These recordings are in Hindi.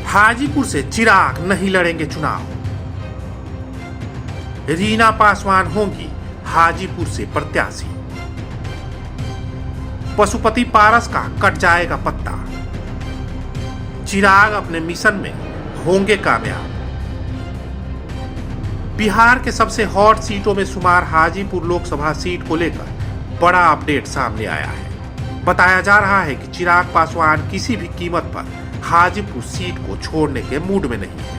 हाजीपुर से चिराग नहीं लड़ेंगे चुनाव। रीना पासवान होंगी हाजीपुर से प्रत्याशी। पशुपति पारस का कट जाएगा पत्ता। चिराग अपने मिशन में होंगे कामयाब। बिहार के सबसे हॉट सीटों में शुमार हाजीपुर लोकसभा सीट को लेकर बड़ा अपडेट सामने आया है। बताया जा रहा है कि चिराग पासवान किसी भी कीमत पर हाजीपुर सीट को छोड़ने के मूड में नहीं है।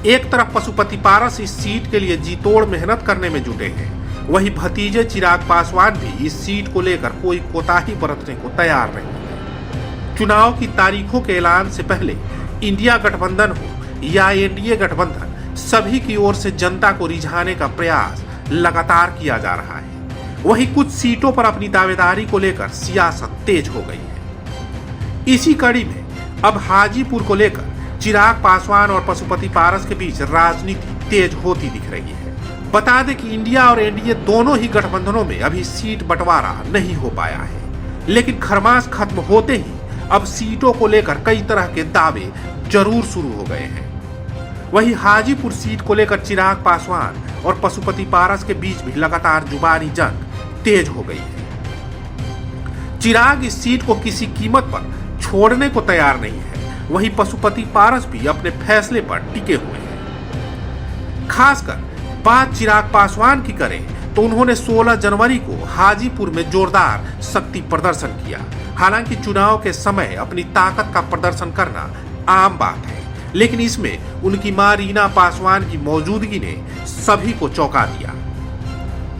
एक तरफ पशुपति पारस इस सीट के लिए जी तोड़ मेहनत करने में जुटे हैं, वहीं भतीजे चिराग पासवान भी इस सीट को लेकर कोई कोताही बरतने को तैयार नहीं है। चुनाव की तारीखों के ऐलान से पहले इंडिया गठबंधन हो या एनडीए गठबंधन, सभी की ओर से जनता को रिझाने का प्रयास लगातार किया जा रहा है। वहीं कुछ सीटों पर अपनी दावेदारी को लेकर सियासत तेज हो गई है। इसी कड़ी में अब हाजीपुर को लेकर चिराग पासवान और पशुपति पारस के बीच राजनीति तेज होती दिख रही है। बता दें कि इंडिया और एनडीए दोनों ही गठबंधनों में अभी सीट बंटवारा नहीं हो पाया है, लेकिन खरमास खत्म होते ही अब सीटों को लेकर कई तरह के दावे जरूर शुरू हो गए हैं। वहीं हाजीपुर सीट को लेकर चिराग पासवान और पशुपति पारस के बीच भी लगातार जुबानी जंग तेज हो गई है। चिराग इस सीट को किसी कीमत पर छोड़ने को तैयार नहीं है, वहीं पशुपति पारस भी अपने फैसले पर टिके हुए हैं। खासकर बात चिराग पासवान की करें तो उन्होंने 16 जनवरी को हाजीपुर में जोरदार शक्ति प्रदर्शन किया। हालांकि चुनाव के समय अपनी ताकत का प्रदर्शन करना आम बात है, लेकिन इसमें उनकी मां रीना पासवान की मौजूदगी ने सभी को चौंका दिया।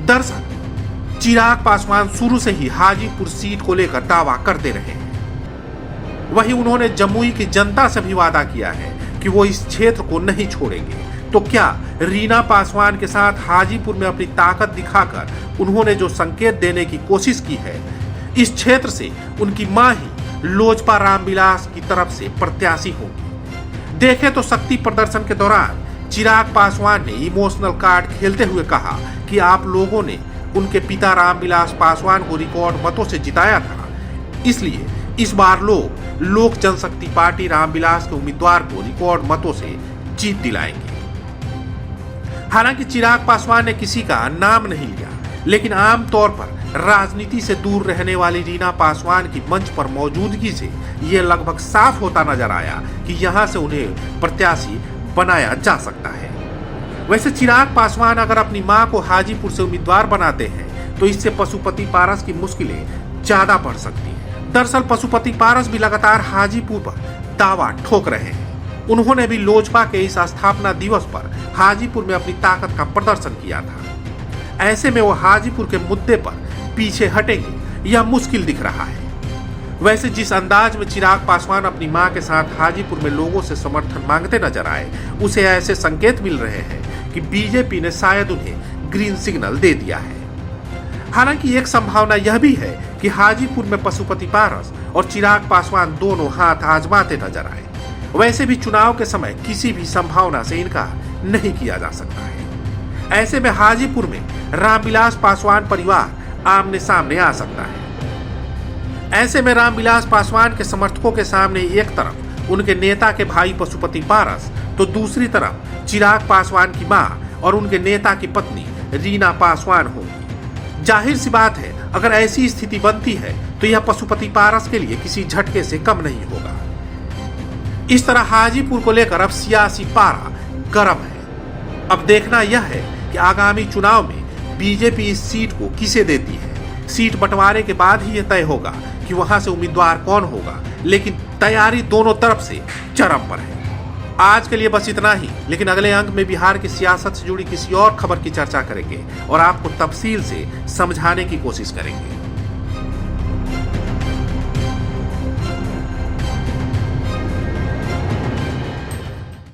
दरअसल चिराग पासवान शुरू से ही हाजीपुर सीट को लेकर दावा करते रहे हैं। वहीं उन्होंने जमुई की जनता से भी वादा किया है कि वो इस क्षेत्र को नहीं छोड़ेंगे। तो क्या रीना पासवान के साथ हाजीपुर में अपनी ताकत दिखाकर उन्होंने जो संकेत देने की कोशिश की है, इस क्षेत्र से उनकी मां ही लोजपा रामविलास की तरफ से प्रत्याशी होगी। देखें तो शक्ति प्रदर्शन के दौरान चिराग पासवान ने इमोशनल कार्ड खेलते हुए कहा कि आप लोगों ने उनके पिता रामविलास पासवान को रिकॉर्ड मतों से जिताया था, इसलिए इस बार लोक जनशक्ति पार्टी रामविलास के उम्मीदवार को रिकॉर्ड मतों से जीत दिलाएंगे। हालांकि चिराग पासवान ने किसी का नाम नहीं लिया, लेकिन आमतौर पर राजनीति से दूर रहने वाली रीना पासवान की मंच पर मौजूदगी से यह लगभग साफ होता नजर आया कि यहां से उन्हें प्रत्याशी बनाया जा सकता है। वैसे चिराग पासवान अगर अपनी मां को हाजीपुर से उम्मीदवार बनाते हैं तो इससे पशुपति पारस की मुश्किलें ज्यादा बढ़ सकती हैं। दरअसल पशुपति पारस भी लगातार हाजीपुर पर दावा ठोक रहे हैं। उन्होंने भी लोजपा के इस स्थापना दिवस पर हाजीपुर में अपनी ताकत का प्रदर्शन किया था। ऐसे में वो हाजीपुर के मुद्दे पर पीछे हटेंगे यह मुश्किल दिख रहा है। वैसे जिस अंदाज में चिराग पासवान अपनी मां के साथ हाजीपुर में लोगों से समर्थन मांगते नजर आए, उसे ऐसे संकेत मिल रहे हैं कि बीजेपी ने शायद उन्हें ग्रीन सिग्नल दे दिया है। हालांकि एक संभावना यह भी है कि हाजीपुर में पशुपति पारस और चिराग पासवान दोनों हाथ आजमाते नजर आए। वैसे भी चुनाव के समय किसी भी संभावना से इनकार नहीं किया जा सकता है। ऐसे में हाजीपुर में रामविलास पासवान परिवार आमने सामने आ सकता है। ऐसे में रामविलास पासवान के समर्थकों के सामने एक तरफ उनके नेता के भाई पशुपति पारस तो दूसरी तरफ चिराग पासवान की मां और उनके नेता की पत्नी रीना पासवान होगी। जाहिर सी बात है, अगर ऐसी स्थिति बनती है तो यह पशुपति पारस के लिए किसी झटके से कम नहीं होगा। इस तरह हाजीपुर को लेकर अब सियासी पारा गर्म है। अब देखना यह है कि आगामी चुनाव में बीजेपी इस सीट को किसे देती है। सीट बंटवारे के बाद ही यह तय होगा कि वहां से उम्मीदवार कौन होगा, लेकिन तैयारी दोनों तरफ से चरम पर है। आज के लिए बस इतना ही, लेकिन अगले अंक में बिहार की सियासत से जुड़ी किसी और खबर की चर्चा करेंगे और आपको तफसील से समझाने की कोशिश करेंगे।